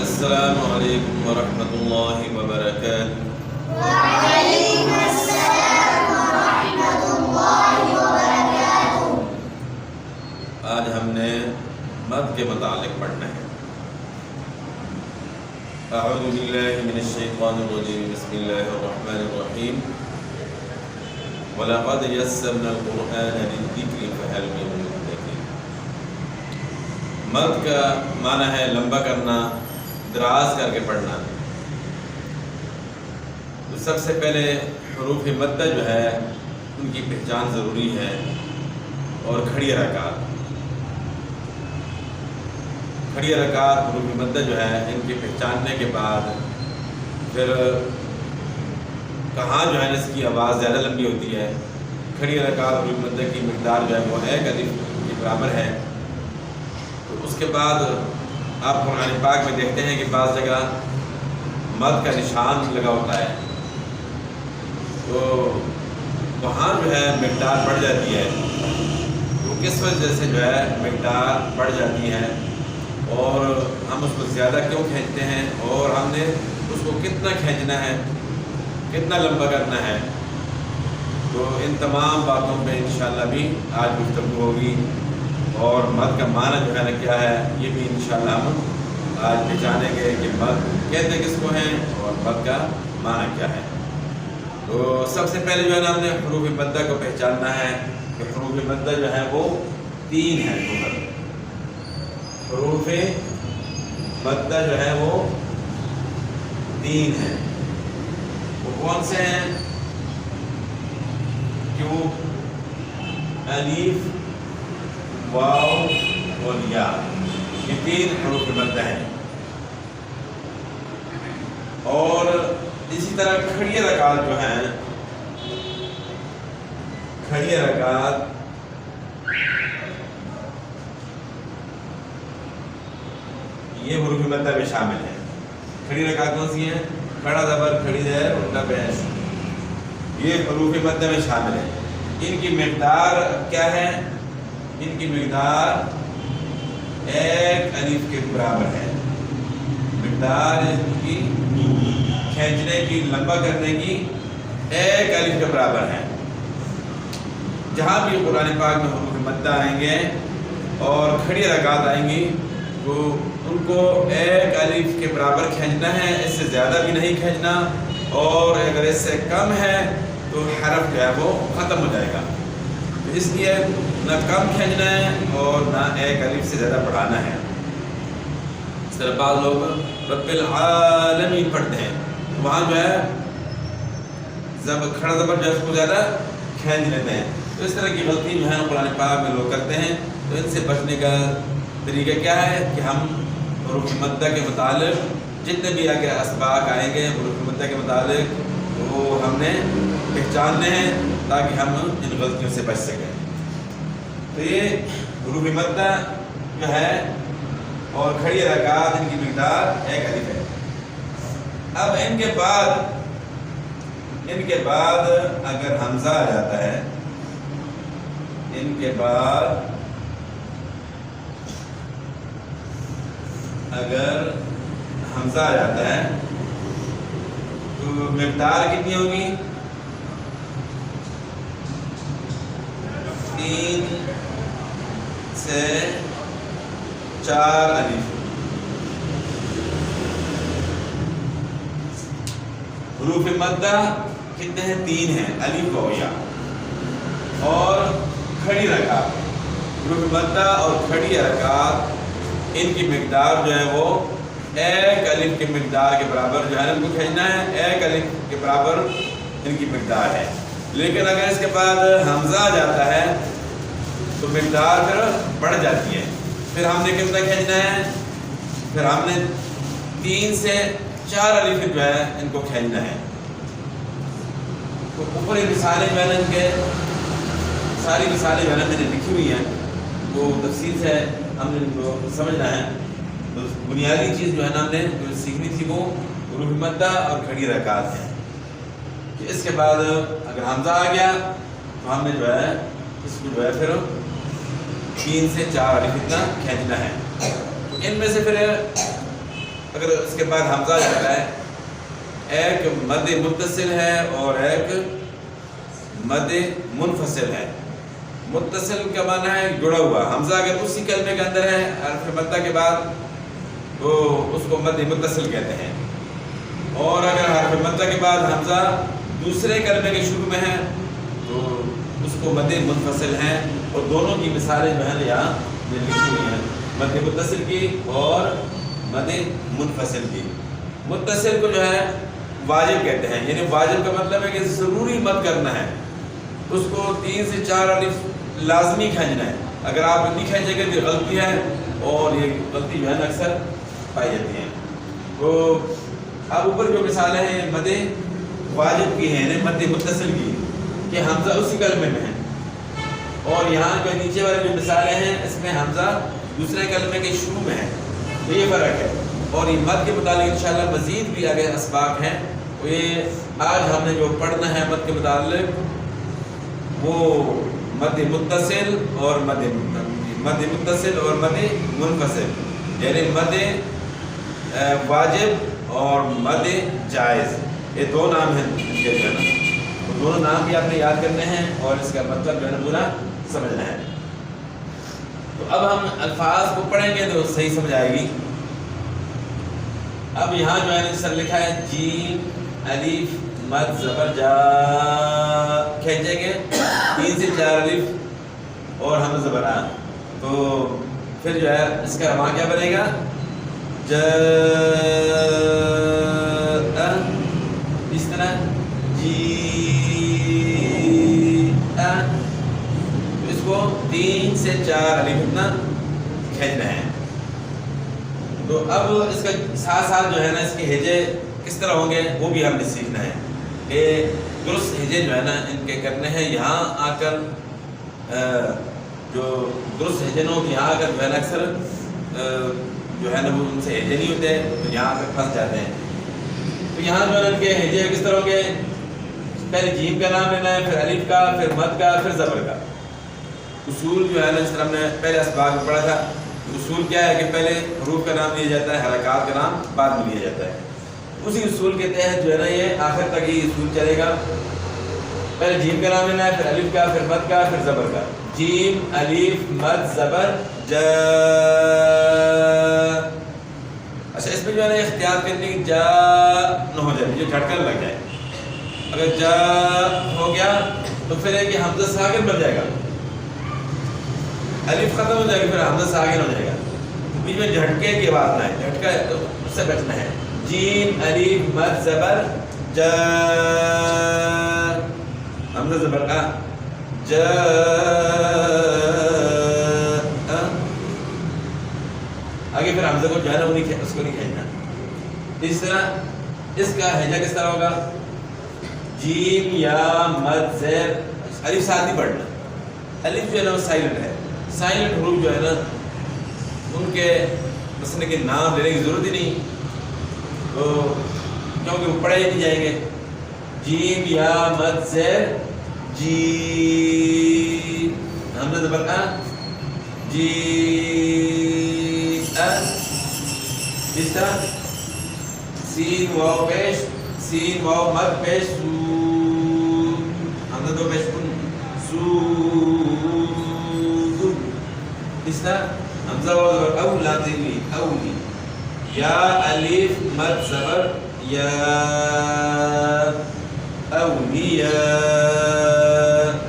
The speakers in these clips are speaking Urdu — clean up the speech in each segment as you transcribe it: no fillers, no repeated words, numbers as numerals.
السلام علیکم ورحمۃ اللہ وبرکاتہ۔ وعلیکم السلام ورحمۃ اللہ وبرکاتہ۔ آج ہم نے مد کے متعلق پڑھنا ہے۔ اعوذ باللہ من الشیطان الرجیم، بسم اللہ الرحمن الرحیم۔ وَلَقَدْ يَسَّرْنَا الْقُرْآنَ لِلذِّكْرِ فَهَلْ مِن مُدَّكِرٍ۔ مد کا معنی ہے لمبا کرنا، دراز کر کے پڑھنا۔ تو سب سے پہلے حروف مدہ جو ہے ان کی پہچان ضروری ہے، اور کھڑی حرکات حروف مدہ جو ہے ان کے پہچاننے کے بعد پھر کہاں جو ہے اس کی آواز زیادہ لمبی ہوتی ہے۔ کھڑی حرکات حروف مدہ کی مقدار جو ہے وہ ایک الف کے برابر ہے۔ تو اس کے بعد آپ قرآن پاک میں دیکھتے ہیں کہ بعض جگہ مد کا نشان لگا ہوتا ہے، تو وہاں جو ہے مقدار بڑھ جاتی ہے۔ تو کس وجہ سے جو ہے مقدار بڑھ جاتی ہے، اور ہم اس کو زیادہ کیوں کھینچتے ہیں، اور ہم نے اس کو کتنا کھینچنا ہے، کتنا لمبا کرنا ہے۔ تو ان تمام باتوں پہ انشاءاللہ بھی آج گفتگو ہوگی، اور مد کا معنی جو ہے نا کیا ہے یہ بھی انشاءاللہ ہم آج پہچانیں گے کہ مد کہتے کس کو ہیں اور مد کا معنی کیا ہے۔ تو سب سے پہلے جو ہے نا ہم نے حروف مدہ کو پہچاننا ہے کہ حروف مدہ جو ہے وہ تین ہیں۔ حروف مدہ جو ہے وہ تین ہیں۔ وہ کون سے ہیں؟ کیوں؟ الف، واو اور یا، یہ تین حروف مدہ ہیں۔ اور اسی طرح کھڑی حرکات جو ہیں، کھڑی حرکات یہ حروف مدہ میں شامل ہیں۔ کھڑی حرکات کون سی ہیں؟ کھڑا زبر، کھڑی زیر، الٹا پیش، یہ حروف مدہ میں شامل ہیں۔ ان کی مقدار کیا ہے؟ ان کی مقدار ایک الف کے برابر ہے۔ مقدار ان کی کھینچنے کی، لمبا کرنے کی ایک الف کے برابر ہے۔ جہاں بھی قرآن پاک میں حروف مدہ آئیں گے اور کھڑی حرکات آئیں گی تو ان کو ایک الف کے برابر کھینچنا ہے، اس سے زیادہ بھی نہیں کھینچنا، اور اگر اس سے کم ہے تو حرف جو ہے وہ ختم ہو جائے گا۔ اس لیے نہ کم کھینچنا ہے اور نہ ایک الف سے زیادہ بڑھانا ہے۔ اس طرح بعض لوگ رب العالمین پڑھتے ہیں، وہاں جو ہے کھڑا زبر جو ہے اس کو زیادہ کھینچ لیتے ہیں۔ تو اس طرح کی غلطی جو ہے قرآن پاک میں لوگ کرتے ہیں۔ تو ان سے بچنے کا طریقہ کیا ہے کہ ہم حروف مدہ کے متعلق جتنے بھی آگے اسباق آئیں گے حروف مدہ کے متعلق وہ ہم نے پہچاننے ہیں تاکہ ہم ان غلطیوں سے بچ سکیں۔ تو یہ حروف مدہ جو ہے اور کھڑی حرکات ان کی مقدار ایک الف ہے۔ اب ان کے بعد اگر حمزہ آ جاتا ہے، ان کے بعد اگر حمزہ آ جاتا ہے تو مقدار کتنی ہوگی؟ 3 سے 4 الف۔ حروف مدہ کتنے ہیں؟ 3 ہیں، الف و یا۔ اور کھڑی حرکات، حروف مدہ اور کھڑی حرکات ان کی مقدار جو ہے وہ ایک الف کی مقدار کے برابر جو ہے ان کو کھینچنا ہے، ایک الف کے برابر ان کی مقدار ہے۔ لیکن اگر اس کے بعد حمزہ آ جاتا ہے تو مقدار پھر بڑھ جاتی ہے۔ پھر ہم نے کتنا کھینچنا ہے؟ پھر ہم نے 3 سے 4 الف جو ہے ان کو کھینچنا ہے۔ تو اوپر مثالیں جو ہے نا ان کے ساری مثالیں جو ہے نا میں نے لکھی ہوئی ہیں، وہ تفصیل سے ہم نے ان کو سمجھنا ہے۔ تو بنیادی چیز جو ہے نا ہم نے جو سیکھنی تھی وہ حروف مدہ اور کھڑی حرکات ہیں۔ کہ اس کے بعد اگر حمزہ آ گیا تو ہم نے جو ہے اس کو جو ہے پھر 3 سے 4 الف اتنا کھینچنا ہے۔ ان میں سے پھر اگر اس کے بعد حمزہ جاتا ہے، ایک مد متصل ہے اور ایک مد منفصل ہے۔ متصل کا معنی ہے جڑا ہوا، حمزہ اگر اسی کلمے کے اندر ہے حرف مدہ کے بعد تو اس کو مد متصل کہتے ہیں، اور اگر حرف مدہ کے بعد حمزہ دوسرے کلمے کے شروع میں ہے تو اس کو مد منفصل ہیں، اور دونوں کی مثالیں جو ہیں یہاں لکھی ہوئی ہیں، مد متصل کی اور مد منفصل کی۔ متصل کو جو ہے واجب کہتے ہیں، یعنی واجب کا مطلب ہے کہ ضروری مد کرنا ہے، اس کو 3 سے 4 الف لازمی کھینچنا ہے، اگر آپ نہیں کھینچیں گے تو غلطی ہے، اور یہ غلطی جو ہے اکثر پائی جاتی ہیں۔ تو اب اوپر جو مثالیں ہیں مد واجب کی ہیں، یعنی مد متصل کی، کہ حمزہ اسی کلمے میں ہے، اور یہاں جو نیچے والی جو مثالیں ہیں اس میں حمزہ دوسرے کلمے کے شروع میں ہے، تو یہ فرق ہے۔ اور یہ مد کے متعلق انشاءاللہ مزید بھی آگے اسباق ہیں، تو یہ آج ہم نے جو پڑھنا ہے مد کے متعلق وہ مد متصل اور مد متصل اور مد منفصل، یعنی مد واجب اور مد جائز، یہ دو نام ہیں ان کے جو ہے نا، وہ دونوں نام بھی آپ نے یاد کرنے ہیں اور اس کا مطلب جو ہے نا پورا سمجھنا ہے۔ تو اب ہم الفاظ کو پڑھیں گے تو صحیح سمجھ آئے گی۔ اب یہاں جو ہے نا سر لکھا ہے جیم الف مد زبر جا، کھینچیں گے 3 سے 4 الف اور ہم زبر آ، تو پھر جو ہے اس کا رواں کیا بنے گا؟ اس طرح جی، اس کو 3 سے 4 الف اتنا کھینچنا ہے۔ تو اب اس کا ساتھ ساتھ جو ہے نا اس کے ہجے کس طرح ہوں گے وہ بھی ہم نے سیکھنا ہے، کہ درست ہجے جو ہے نا ان کے کرنے ہیں۔ یہاں آ کر جو درست ہجے نہ ہو، یہاں آ کر جو ہے نا اکثر جو ہے نا وہ ان سے ہجے نہیں ہوتے، تو یہاں آ کر پھنس جاتے ہیں۔ تو یہاں جو ہے ان کے ہجے کس طرح ہوں گے؟ پہلے جیم کا نام لینا ہے، پھر الف کا، پھر مد کا، پھر زبر کا۔ اصول جو ہے نا جس طرح ہم نے پہلے اسباق میں پڑھا تھا، اصول کیا ہے کہ پہلے حروف کا نام لیا جاتا ہے، حرکات کا نام بعد میں لیا جاتا ہے۔ اسی اصول کے تحت جو ہے نا یہ آخر تک یہ اصول چلے گا، پہلے جیم کا نام لینا ہے، پھر الف کا، پھر مد کا، پھر زبر کا۔ جیم الف مد زبر جا۔ اچھا اس میں جو ہے نا اختیار کرنے کی جا نہ ہو جائے، مجھے جھٹکا لگ جائے۔ اگر جا ہو گیا تو پھر ہے کہ حمزہ ساکن بن جائے گا، الف ختم ہو جائے گا، پھر حمزہ ساکن ہو جائے گا، بیچ میں جھٹکے کی آواز نہ ہے، جھٹکا ہے تو اس سے بچنا ہے۔ جیم الف مد زبر جا، حمزہ زبر آ، جا آگے پھر حمزہ کو جو ہے نا اس کو نہیں کھینچنا۔ اس طرح اس کا ہجا کس طرح ہوگا؟ جیم یا مد زیر، الف ساتھ نہیں پڑھنا، الف جو ہے نا وہ سائلنٹ ہے، سائلنٹ حروف جو ہے نا ان کے مسئلے کے نام لینے کی ضرورت ہی نہیں، تو کیونکہ وہ پڑھے ہی نہیں جائیں گے۔ جیم یا مد زیر جی، حمزہ زبر آ، جی آ، اس طرح سین واو پیش، سین واو مد پیش سو، حمزہ دو پیش کن سو، اس طرح حمزہ واو زبر او لازمی اولی، یا الف مد زبر یا اولیا،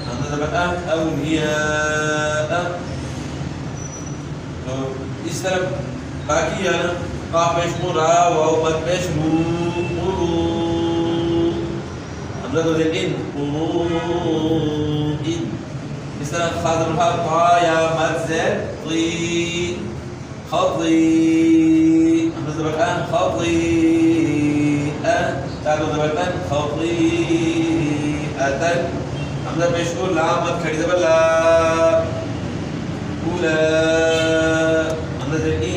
حمزہ زبر ا اولیا۔ تو اس طرح باقی ہے نا قاف پیش مو، را واو مد پیش رو، حمزہ دو زیر ان، اس طرح خا زبر خا، طا یا مد زیر طی، خطی، حمزہ زبر ا خطی ا، تا دو زبر تن خطی اتن، حمزہ پیش کو، لام مد کھڑی زبر لا، اولا، حمزہ زیر ای،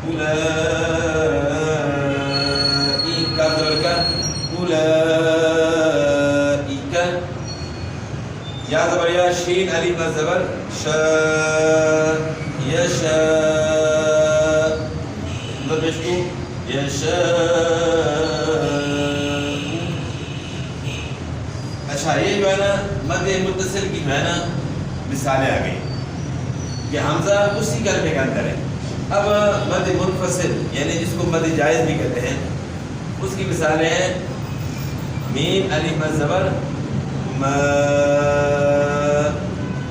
اولا ای، کاف زبر کا، اولا ای کا، یا زبر یا، شین الف مد زبر شا، یشا، حمزہ پیش کو، اچھا یہ جو ہے نا مد متصل کی جو ہے نا مثالیں آ گئی کہ حمزہ اسی کلمے کے اندر ہے. اب مد منفصل یعنی جس کو مد جائز بھی کہتے ہیں اس کی مثالیں ہیں میم الف مد زبر ما،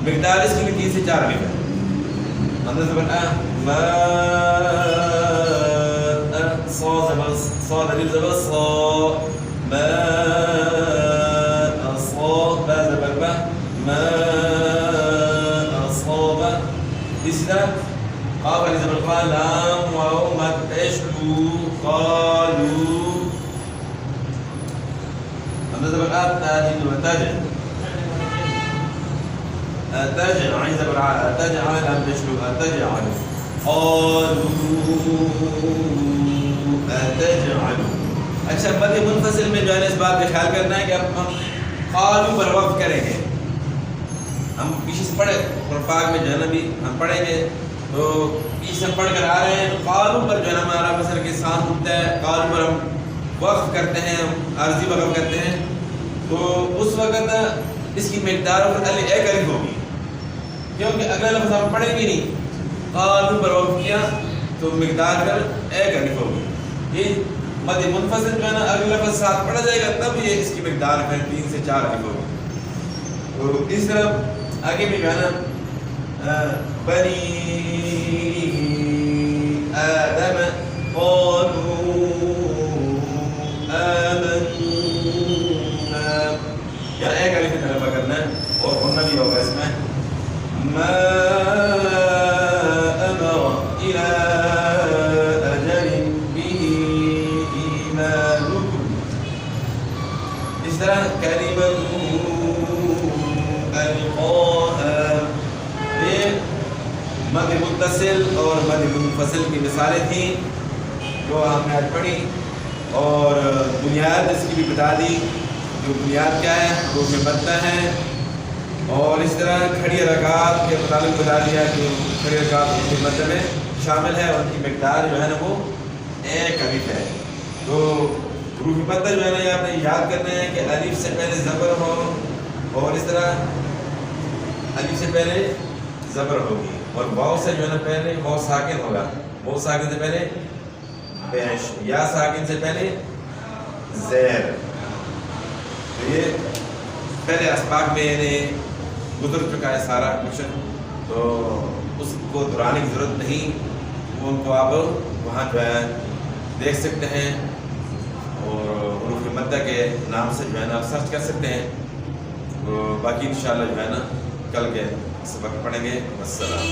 مقدار اس کی بھی 3 سے 4 بھی ہے. حمزہ زبر ما، صا زبر صاد الف زبر صا، ما اصاب با زبر با، ما اصاب. اسی طرح قاف الف زبر قا، لام واو مد پیش لو قالو. حمزہ زبر تاج وتاج، تاج عين زبر تاج عين لام پیش لو تجعل قالو تجعل. اچھا مد منفصل میں جو ہے اس بات کا خیال کرنا ہے کہ اب ہم قالو پر وقف کریں گے. ہم پیچھے سے پڑھے قرآن پاک میں جو ہے نا بھی ہم پڑھیں گے تو پیچھے سے پڑھ کر آ رہے ہیں. قالو پر جو ہے نا ہمارا مثلا کے ساتھ ہوتا ہے، قالو پر ہم وقف کرتے ہیں، عارضی وقف کرتے ہیں تو اس وقت اس کی مقدار پر ایک الف ہوگی کیونکہ اگلا لفظ ہم پڑھیں گے نہیں. قالو پر وقف کیا تو مقدار پر ایک الف ہوگی. یہ مد منفصل جو ہے نا اگلا لفظ ساتھ پڑھا جائے گا تب یہ اس کی مقدار پر 3 سے 4 الف ہوگی. تو اس طرح آگے بھی جو ہے نا بنی آدم قالوا آمنا، یا ایک الف طرف کرنا ہے اور قلنا بھی ہوگا اس میں ما امر الى اجل به ایمانکم. اس طرح کلمۃ القاها. یہ مد متصل اور مد منفصل کی مثالیں تھیں جو ہم نے آج پڑھی اور بنیاد اس کی بھی بتا دی. جو بنیاد کیا ہے حروف مدہ ہے اور اس طرح کھڑی حرکات کے متعلق بتا دیا کہ کھڑی حرکات حروف مدہ میں شامل ہے اور ان کی مقدار جو ہے نا وہ ایک الف ہے. تو حروف مدہ جو ہے نا یہ آپ نے یاد کرنا ہے کہ الف سے پہلے زبر ہو اور اس طرح الف سے پہلے زبر ہوگی اور واو سے جو ہے نا پہلے واو ساکن ہوگا. واو ساکن سے پہلے پیش، یا ساکن سے پہلے زیر. تو یہ پہلے اسباق میں یعنی گزر چکا ہے سارا کچھ تو اس کو دہرانے کی ضرورت نہیں. وہ ان کو آپ وہاں جو ہے دیکھ سکتے ہیں اور حروف مدہ کے نام سے جو ہے نا آپ سرچ کر سکتے ہیں. تو باقی انشاءاللہ جو ہے نا کل کے سبق پڑھیں گے. السلام.